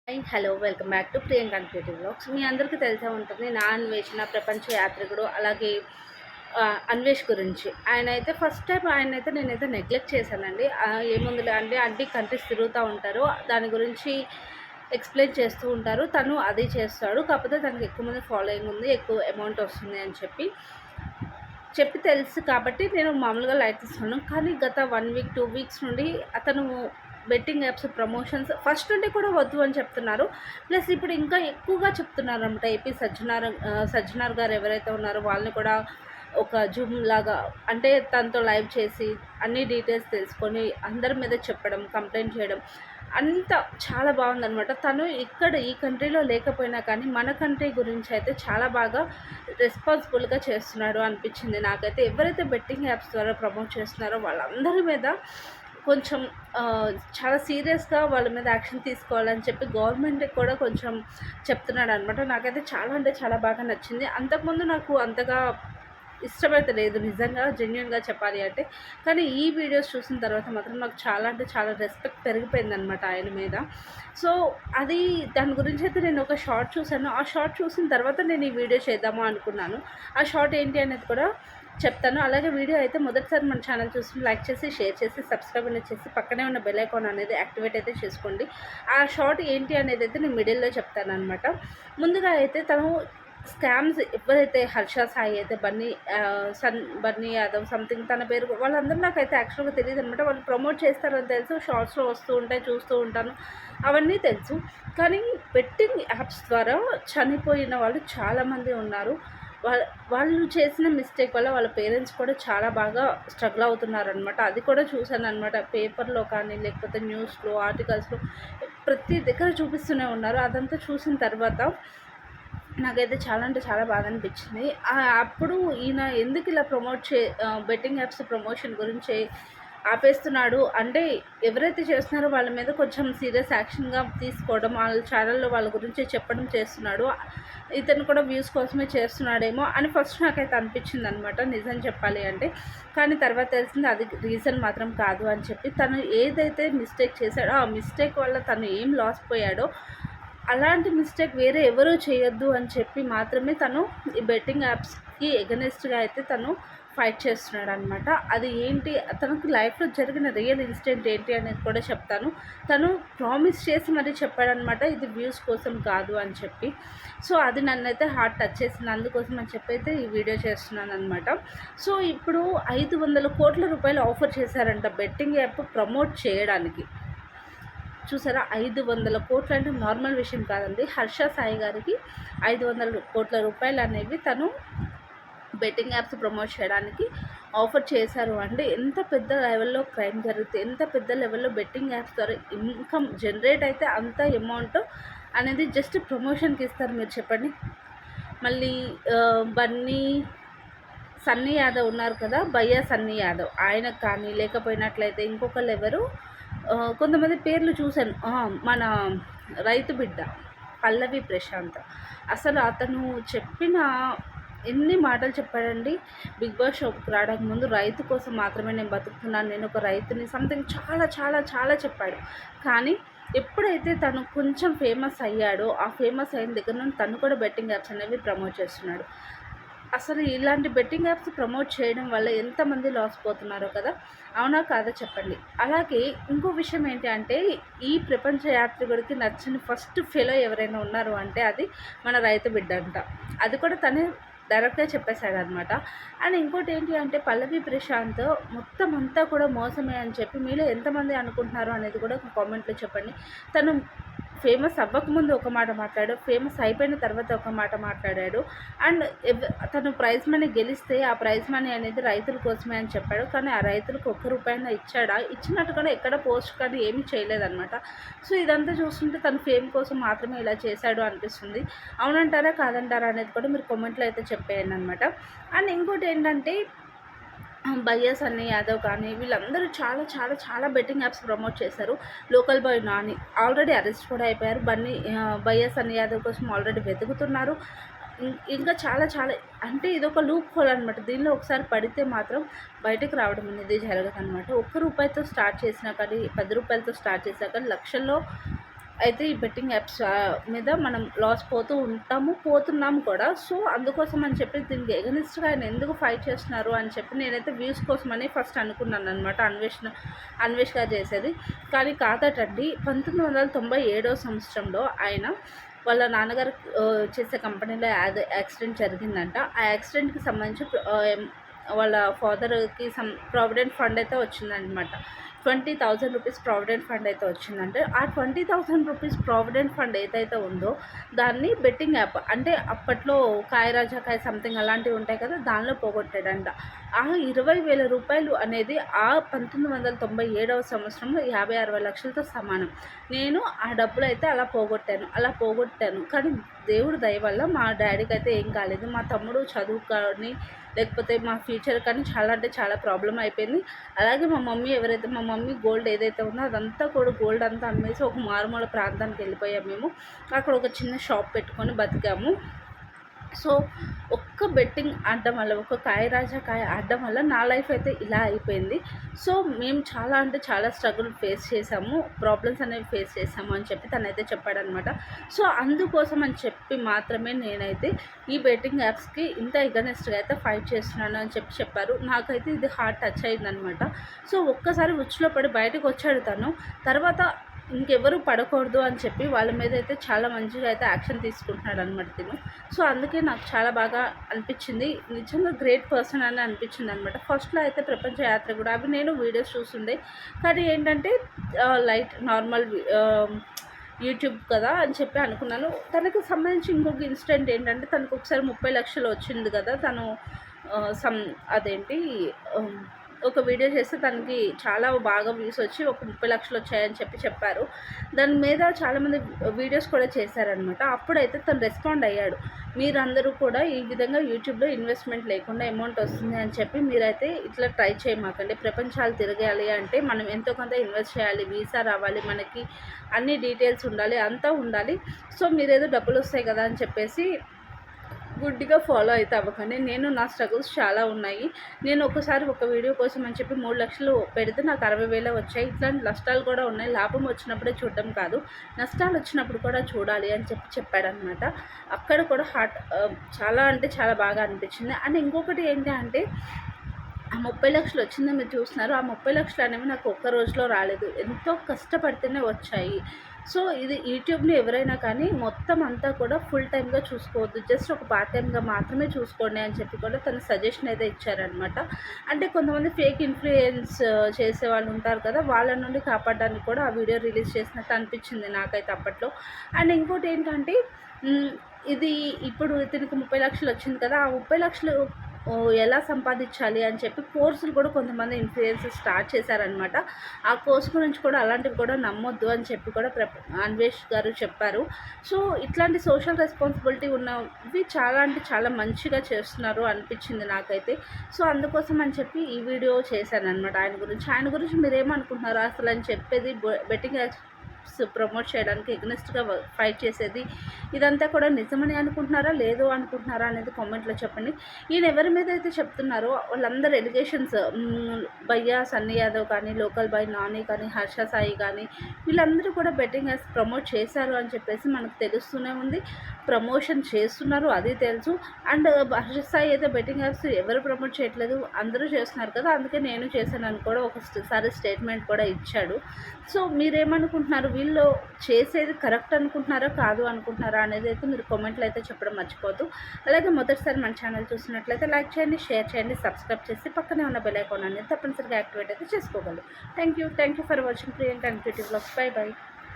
Hi hello welcome back to Priyanka creative vlogs. మీ అందరికీ తెలిసే ఉంటుంది నా అన్వేషణ ప్రపంచ యాత్రికుడు. అలాగే అన్వేష్ గురించి ఆయన అయితే ఫస్ట్ టైం ఆయనైతే నేనైతే నెగ్లెక్ట్ చేశానండి. ఏముందిలే అంటే అన్ని కంట్రీస్ తిరుగుతూ ఉంటారు, దాని గురించి ఎక్స్ప్లెయిన్ చేస్తూ ఉంటారు, తను అది చేస్తాడు. కాకపోతే తనకి ఎక్కువ మంది ఫాలోయింగ్ ఉంది, ఎక్కువ అమౌంట్ వస్తుంది అని చెప్పి తెలుసు కాబట్టి నేను మామూలుగా లైట్ తీసుకున్నాను. కానీ గత 1 వీక్ 2 వీక్స్ నుండి అతను బెట్టింగ్ యాప్స్ ప్రమోషన్స్ ఫస్ట్ నుండి కూడా వద్దు అని చెప్తున్నారు. ప్లస్ ఇప్పుడు ఇంకా ఎక్కువగా చెప్తున్నారు అనమాట. ఏపీ సజ్జనార్ గారు ఎవరైతే ఉన్నారో వాళ్ళని కూడా ఒక జూమ్ లాగా అంటే తనతో లైవ్ చేసి అన్ని డీటెయిల్స్ తెలుసుకొని అందరి మీద చెప్పడం, కంప్లైంట్ చేయడం అంతా చాలా బాగుందనమాట. తను ఇక్కడ ఈ కంట్రీలో లేకపోయినా కానీ మన కంట్రీ గురించి అయితే చాలా బాగా రెస్పాన్సిబుల్గా చేస్తున్నాడు అనిపించింది నాకైతే. ఎవరైతే బెట్టింగ్ యాప్స్ ద్వారా ప్రమోట్ చేస్తున్నారో వాళ్ళందరి మీద కొంచెం చాలా సీరియస్గా వాళ్ళ మీద యాక్షన్ తీసుకోవాలని చెప్పి గవర్నమెంట్కి కూడా కొంచెం చెప్తున్నాడు అనమాట. నాకైతే చాలా అంటే చాలా బాగా నచ్చింది. అంతకుముందు నాకు అంతగా ఇష్టమైతే లేదు నిజంగా, జెన్యూన్గా చెప్పాలి అంటే. కానీ ఈ వీడియోస్ చూసిన తర్వాత మాత్రం నాకు చాలా అంటే చాలా రెస్పెక్ట్ పెరిగిపోయిందనమాట ఆయన మీద. సో అది దాని గురించి అయితే నేను ఒక షార్ట్ చూశాను. ఆ షార్ట్ చూసిన తర్వాత నేను ఈ వీడియో చేద్దాము అనుకున్నాను. ఆ షార్ట్ ఏంటి అనేది కూడా చెప్తాను. అలాగే వీడియో అయితే మొదటిసారి మన ఛానల్ చూసి లైక్ చేసి, షేర్ చేసి, సబ్స్క్రైబ్ అనేది చేసి పక్కనే ఉన్న బెల్ ఐకాన్ అనేది యాక్టివేట్ అయితే చేసుకోండి. ఆ షార్ట్ ఏంటి అనేది అయితే నేను మిడిల్లో చెప్తాను అనమాట. ముందుగా అయితే తను స్కామ్స్ ఎవరైతే హర్ష సాయి అయితే బన్నీ యాదవ్ సంథింగ్ తన పేరు, వాళ్ళందరూ నాకైతే యాక్చువల్గా తెలియదు అనమాట. వాళ్ళు ప్రమోట్ చేస్తారని తెలుసు, షార్ట్స్లో వస్తూ ఉంటాయి, చూస్తూ ఉంటాను, అవన్నీ తెలుసు. కానీ బెట్టింగ్ యాప్స్ ద్వారా చనిపోయిన వాళ్ళు చాలామంది ఉన్నారు. వాళ్ళు చేసిన మిస్టేక్ వల్ల వాళ్ళ పేరెంట్స్ కూడా చాలా బాగా స్ట్రగుల్ అవుతున్నారనమాట. అది కూడా చూశాను అనమాట. పేపర్లో కానీ లేకపోతే న్యూస్లో, ఆర్టికల్స్లో ప్రతి దగ్గర చూపిస్తూనే ఉన్నారు. అదంతా చూసిన తర్వాత నాకైతే చాలా అంటే చాలా బాధ అనిపించింది. అప్పుడు ఈయన ఎందుకు ఇలా బెట్టింగ్ యాప్స్ ప్రమోషన్ గురించి ఆపేస్తున్నాడు అంటే, ఎవరైతే చేస్తున్నారో వాళ్ళ మీద కొంచెం సీరియస్ యాక్షన్గా తీసుకోవడం, వాళ్ళ ఛానల్లో వాళ్ళ గురించి చెప్పడం చేస్తున్నాడు. ఇతను కూడా వ్యూస్ కోసమే చేస్తున్నాడేమో అని ఫస్ట్ నాకైతే అనిపించింది అనమాట, నిజం చెప్పాలి అంటే. కానీ తర్వాత తెలిసింది అది రీజన్ మాత్రం కాదు అని చెప్పి. తను ఏదైతే మిస్టేక్ చేశాడో ఆ మిస్టేక్ వల్ల తను ఏం లాస్ పోయాడో అలాంటి మిస్టేక్ వేరే ఎవరూ చేయొద్దు అని చెప్పి మాత్రమే తను ఈ బెట్టింగ్ యాప్స్కి ఎగనెస్ట్గా అయితే తను ఫైట్ చేస్తున్నాడు అనమాట. అది ఏంటి, తనకు లైఫ్లో జరిగిన రియల్ ఇన్సిడెంట్ ఏంటి అనేది కూడా చెప్తాను. తను ప్రామిస్ చేసి మరీ చెప్పాడనమాట, ఇది వ్యూస్ కోసం కాదు అని చెప్పి. సో అది నన్నైతే హార్ట్ టచ్ చేసింది. అందుకోసం అని చెప్పి అయితే ఈ వీడియో చేస్తున్నాను అనమాట. సో ఇప్పుడు 500 కోట్ల రూపాయలు ఆఫర్ చేశారంట బెట్టింగ్ యాప్ ప్రమోట్ చేయడానికి. చూసారా, 500 కోట్లు అంటే నార్మల్ విషయం కాదండి. హర్ష సాయి గారికి 500 కోట్ల రూపాయలు అనేవి తను బెట్టింగ్ యాప్స్ ప్రమోట్ చేయడానికి ఆఫర్ చేశారు అంటే ఎంత పెద్ద లెవెల్లో క్రైమ్ జరిగితే, ఎంత పెద్ద లెవెల్లో బెట్టింగ్ యాప్స్ ద్వారా ఇన్కమ్ జనరేట్ అయితే అంత అమౌంట్ అనేది జస్ట్ ప్రమోషన్కి ఇస్తారు మీరు చెప్పండి. మళ్ళీ సన్నీ యాదవ్ ఉన్నారు కదా, భయ్యా సన్నీ యాదవ్, ఆయనకు కానీ లేకపోయినట్లయితే ఇంకొకళ్ళు ఎవరు కొంతమంది పేర్లు చూశాను. మన రైతు బిడ్డ పల్లవి ప్రశాంత్, అసలు అతను చెప్పిన ఎన్ని మాటలు చెప్పాడండి. బిగ్ బాస్ షోకి రావడానికి ముందు రైతు కోసం మాత్రమే నేను బతుకుతున్నాను, నేను ఒక రైతుని, సంథింగ్ చాలా చాలా చాలా చెప్పాడు. కానీ ఎప్పుడైతే తను కొంచెం ఫేమస్ అయ్యాడో ఆ ఫేమస్ అయిన దగ్గర నుండి తను కూడా బెట్టింగ్ యాప్స్ అనేవి ప్రమోట్ చేస్తున్నాడు. అసలు ఇలాంటి బెట్టింగ్ యాప్స్ ప్రమోట్ చేయడం వల్ల ఎంతమంది లాస్ పోతున్నారో కదా, అవునా కాదా చెప్పండి. అలాగే ఇంకో విషయం ఏంటి అంటే, ఈ ప్రపంచ యాత్రికుడికి నచ్చిన ఫస్ట్ ఫెలో ఎవరైనా ఉన్నారు అంటే అది మన రైతు బిడ్డ అంట. అది కూడా తనే డైరెక్ట్గా చెప్పేశాడు అనమాట. అండ్ ఇంకోటి ఏంటి అంటే, పల్లవి ప్రశాంత్ మొత్తం అంతా కూడా మోసమే అని చెప్పి మీలో ఎంతమంది అనుకుంటున్నారు అనేది కూడా ఒక కామెంట్లో చెప్పండి. తను ఫేమస్ అవ్వకముందు ఒక మాట మాట్లాడాడు, ఫేమస్ అయిపోయిన తర్వాత ఒక మాట మాట్లాడాడు. అండ్ తను ప్రైజ్ మనీ గెలిస్తే ఆ ప్రైజ్ మనీ అనేది రైతుల కోసమే అని చెప్పాడు. కానీ ఆ రైతులకు ₹1 ఇచ్చాడా, ఇచ్చినట్టు కూడా ఎక్కడ పోస్ట్ కానీ ఏమీ చేయలేదన్నమాట. సో ఇదంతా చూస్తుంటే తను ఫేమ్ కోసం మాత్రమే ఇలా చేశాడు అనిపిస్తుంది. అవునంటారా కాదంటారా అనేది కూడా మీరు కామెంట్లో అయితే చెప్పేయండి అనమాట. అండ్ ఇంకోటి ఏంటంటే, భయ్యా సన్నీ యాదవ్ కానీ వీళ్ళందరూ చాలా చాలా చాలా బెట్టింగ్ యాప్స్ ప్రమోట్ చేశారు. Local boy Nani already arrest కూడా అయిపోయారు. భయ్యా సన్నీ యాదవ్ కోసం ఆల్రెడీ వెతుకుతున్నారు. ఇంకా చాలా చాలా అంటే ఇదొక లూప్ హోల్ అనమాట. దీనిలో ఒకసారి పడితే మాత్రం బయటకు రావడం అనేది జరగదనమాట. ₹1 స్టార్ట్ చేసినా కానీ, ₹10 స్టార్ట్ చేసినా కానీ లక్షల్లో అయితే ఈ బెట్టింగ్ యాప్స్ మీద మనం లాస్ పోతున్నాము కూడా. సో, అందుకోసం అని చెప్పి దీనికి ఎగనిస్ట్‌గా ఆయన ఎందుకు ఫైట్ చేస్తున్నారు అని చెప్పి నేనైతే వ్యూస్ కోసమని ఫస్ట్ అనుకున్నాననమాట. అన్వేష్ గారు చేసేది. కానీ కాదటండి. 1997 సంవత్సరంలో ఆయన వాళ్ళ నాన్నగారు చేసే కంపెనీలో యాక్సిడెంట్ జరిగిందంట. ఆ యాక్సిడెంట్‌కి సంబంధించి వాళ్ళ ఫాదర్‌కి ప్రావిడెంట్ ఫండ్ అయితే వచ్చిందనమాట. 20,000 రూపీస్ ప్రావిడెంట్ ఫండ్ అయితే వచ్చిందంటే, ఆ 20,000 రూపీస్ ప్రావిడెంట్ ఫండ్ ఏదైతే ఉందో దాన్ని బెట్టింగ్ యాప్ అంటే అప్పట్లో కాయ రాజా కాయ సంథింగ్ అలాంటివి ఉంటాయి కదా, దానిలో పోగొట్టాడంట. ఆ 20,000 రూపాయలు అనేది ఆ 1997 సంవత్సరంలో 50-60 లక్షలతో సమానం. నేను ఆ డబ్బులు అయితే అలా పోగొట్టాను. కానీ దేవుడి దయ వల్ల మా డాడీకి అయితే ఏం కాలేదు. మా తమ్ముడు చదువు కానీ లేకపోతే మా ఫ్యూచర్ కానీ చాలా అంటే చాలా ప్రాబ్లం అయిపోయింది. అలాగే మా మమ్మీ గోల్డ్ ఏదైతే ఉందో అదంతా కూడా గోల్డ్ అంతా అమ్మేసి ఒక మారుమూల ప్రాంతానికి వెళ్ళిపోయాము మేము. అక్కడ ఒక చిన్న షాప్ పెట్టుకొని బతికాము. సో, ఒక్క బెట్టింగ్ ఆడడం వల్ల, ఒక కాయ రాజా కాయ ఆడడం వల్ల నా లైఫ్ అయితే ఇలా అయిపోయింది. సో, మేము చాలా అంటే చాలా స్ట్రగుల్ ఫేస్ చేసాము. ప్రాబ్లమ్స్ అనేవి ఫేస్ చేసాము అని చెప్పి తనైతే చెప్పాడనమాట. సో, అందుకోసం అని చెప్పి మాత్రమే నేనైతే ఈ బెట్టింగ్ యాప్స్‌కి ఇంత ఎగనెస్ట్‌గా అయితే ఫైట్ చేస్తున్నాను అని చెప్పారు. నాకైతే ఇది హార్ట్ టచ్ అయిందనమాట. సో, ఒక్కసారి ఉచ్చులో పడి బయటకు వచ్చాడు తను. తర్వాత ఇంకెవరు పడకూడదు అని చెప్పి వాళ్ళ మీద అయితే చాలా మంచిగా అయితే యాక్షన్ తీసుకుంటున్నాడు అనమాట తిను. సో, అందుకే నాకు చాలా బాగా అనిపించింది. నిజంగా గ్రేట్ పర్సన్ అని అనిపించింది అనమాట. ఫస్ట్లో అయితే ప్రపంచ యాత్ర కూడా అవి నేను వీడియోస్ చూస్తుండే. కానీ ఏంటంటే లైట్ నార్మల్ యూట్యూబ్ కదా అని చెప్పి అనుకున్నాను. తనకు సంబంధించి ఇంకొక ఇన్సిడెంట్ ఏంటంటే, తనకు ఒకసారి 30 లక్షలు వచ్చింది కదా, తను అదేంటి ఒక వీడియో చేస్తే తనకి చాలా బాగా వ్యూస్ వచ్చి ఒక 30 లక్షలు వచ్చాయని చెప్పారు. దాని మీద చాలామంది వీడియోస్ కూడా చేశారనమాట. అప్పుడైతే తను రెస్పాండ్ అయ్యాడు. మీరందరూ కూడా ఈ విధంగా యూట్యూబ్లో ఇన్వెస్ట్మెంట్ లేకుండా అమౌంట్ వస్తుంది అని చెప్పి మీరైతే ఇట్లా ట్రై చేయమాకండి. ప్రపంచాలు తిరగాలి అంటే మనం ఎంతో కొంత ఇన్వెస్ట్ చేయాలి, వీసా రావాలి, మనకి అన్ని డీటెయిల్స్ ఉండాలి, అంతా ఉండాలి. సో, మీరేదో డబ్బులు వస్తాయి కదా అని చెప్పేసి గుడ్డిగా ఫాలో అయితే అవ్వకండి. నా స్ట్రగుల్స్ చాలా ఉన్నాయి. నేను ఒకసారి ఒక వీడియో కోసం అని చెప్పి 3 లక్షలు పెడితే నాకు 60,000 వచ్చాయి. ఇట్లాంటి నష్టాలు కూడా ఉన్నాయి. లాభం వచ్చినప్పుడే చూడడం కాదు, నష్టాలు వచ్చినప్పుడు కూడా చూడాలి అని చెప్పాడనమాట. అక్కడ కూడా చాలా అంటే చాలా బాగా అనిపించింది. అండ్ ఇంకొకటి ఏంటి అంటే, ఆ 30 లక్షలు వచ్చిందో మీరు చూస్తున్నారు. ఆ 30 లక్షలు అనేవి నాకు ఒక్క రోజులో రాలేదు. ఎంతో కష్టపడితేనే వచ్చాయి. సో, ఇది యూట్యూబ్‌ని ఎవరైనా కానీ మొత్తం అంతా కూడా ఫుల్ టైమ్‌గా చూసుకోవద్దు. జస్ట్ ఒక పార్ట్ టైమ్‌గా మాత్రమే చూసుకోండి అని చెప్పి కూడా తను సజెషన్ అయితే ఇచ్చారనమాట. అంటే కొంతమంది ఫేక్ ఇన్‌ఫ్లుయెన్స్ చేసేవాళ్ళు ఉంటారు కదా, వాళ్ళ నుండి కాపాడడానికి కూడా ఆ వీడియో రిలీజ్ చేసినట్టు అనిపించింది నాకైతే అప్పట్లో. అండ్ ఇంకోటి ఏంటంటే, ఇది ఇప్పుడు ఇతనికి 30 లక్షలు వచ్చింది కదా, ఆ 30 లక్షలు ఎలా సంపాదించాలి అని చెప్పి కోర్సులు కూడా కొంతమంది ఇన్ఫ్లుయెన్సర్స్ స్టార్ట్ చేశారనమాట. ఆ కోర్సు గురించి కూడా అలాంటివి కూడా నమ్మొద్దు అని చెప్పి కూడా అన్వేష్ గారు చెప్పారు. సో, ఇట్లాంటి సోషల్ రెస్పాన్సిబిలిటీ ఉన్నవి చాలా అంటే చాలా మంచిగా చేస్తున్నారు అనిపించింది నాకైతే. సో, అందుకోసం అని చెప్పి ఈ వీడియో చేశాననమాట ఆయన గురించి మీరేమనుకుంటున్నారు అసలు అని చెప్పేది బెట్టింగ్ ప్రమోట్ చేయడానికి ఎగ్నెస్ట్గా ఫైట్ చేసేది ఇదంతా కూడా నిజమని అనుకుంటున్నారా, లేదు అనుకుంటున్నారా అనేది కామెంట్లో చెప్పండి. ఈయన ఎవరి మీద అయితే చెప్తున్నారో వాళ్ళందరూ ఎలిగేషన్స్, భయ్యా సన్నీ యాదవ్ కానీ, లోకల్ బాయ్ నాని కానీ, హర్ష సాయి కానీ, వీళ్ళందరూ కూడా బెట్టింగ్ యాప్స్ ప్రమోట్ చేశారు అని చెప్పేసి మనకు తెలుస్తూనే ఉంది. ప్రమోషన్ చేస్తున్నారు, అది తెలుసు. అండ్ హర్ష సాయి అయితే బెట్టింగ్ యాప్స్ ఎవరు ప్రమోట్ చేయట్లేదు, అందరూ చేస్తున్నారు కదా, అందుకే నేను చేశాను అని కూడా ఒకసారి స్టేట్మెంట్ కూడా ఇచ్చాడు. సో, మీరేమనుకుంటున్నారు, వీళ్ళు చేసేది కరెక్ట్ అనుకుంటున్నారా కాదు అనుకుంటున్నారా అనేది అయితే మీరు కామెంట్లో అయితే చెప్పడం మర్చిపోద్దు. అలాగే మొదటిసారి మన ఛానల్ చూసినట్లయితే లైక్ చేయండి, షేర్ చేయండి, సబ్స్క్రైబ్ చేసి పక్కనే ఉన్న బెల్ ఐకాన్ అనేది తప్పనిసరిగా యాక్టివేట్ అయితే చేసుకోగలరు. Thank you for watching Priyanka and creative vlogs. By.